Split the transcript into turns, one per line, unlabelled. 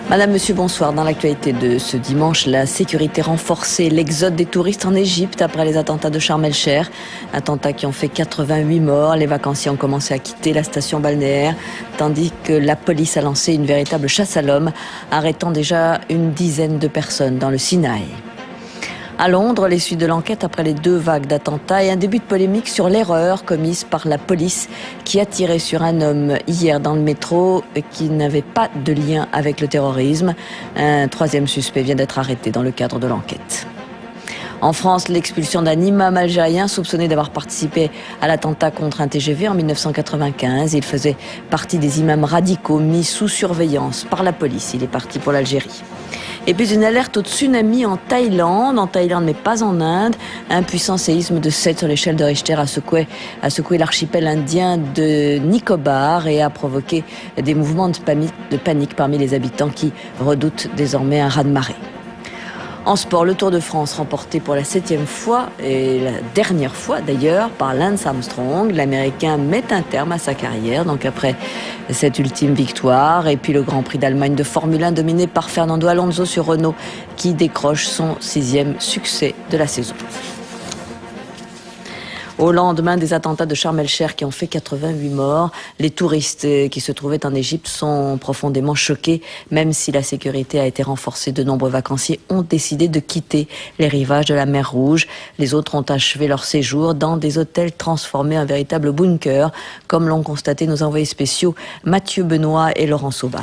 Madame, Monsieur, bonsoir. Dans l'actualité de ce dimanche, la sécurité renforcée, l'exode des touristes en Égypte après les attentats de Sharm el-Sheikh. Attentats qui ont fait 88 morts. Les vacanciers ont commencé à quitter la station balnéaire, tandis que la police a lancé une véritable chasse à l'homme, arrêtant déjà une dizaine de personnes dans le Sinaï. À Londres, les suites de l'enquête après les 2 vagues d'attentats et un début de polémique sur l'erreur commise par la police qui a tiré sur un homme hier dans le métro qui n'avait pas de lien avec le terrorisme. Un 3e suspect vient d'être arrêté dans le cadre de l'enquête. En France, l'expulsion d'un imam algérien soupçonné d'avoir participé à l'attentat contre un TGV en 1995. Il faisait partie des imams radicaux mis sous surveillance par la police. Il est parti pour l'Algérie. Et puis une alerte au tsunami en Thaïlande mais pas en Inde. Un puissant séisme de 7 sur l'échelle de Richter a secoué l'archipel indien de Nicobar et a provoqué des mouvements de panique parmi les habitants qui redoutent désormais un raz-de-marée. En sport, le Tour de France remporté pour la 7e fois et la dernière fois d'ailleurs par Lance Armstrong. L'Américain met un terme à sa carrière donc après cette ultime victoire. Et puis le Grand Prix d'Allemagne de Formule 1 dominé par Fernando Alonso sur Renault qui décroche son 6e succès de la saison. Au lendemain des attentats de Sharm el-Sheikh qui ont fait 88 morts, les touristes qui se trouvaient en Égypte sont profondément choqués. Même si la sécurité a été renforcée, de nombreux vacanciers ont décidé de quitter les rivages de la mer Rouge. Les autres ont achevé leur séjour dans des hôtels transformés en véritables bunkers, comme l'ont constaté nos envoyés spéciaux Mathieu Benoît et Laurent Saubat.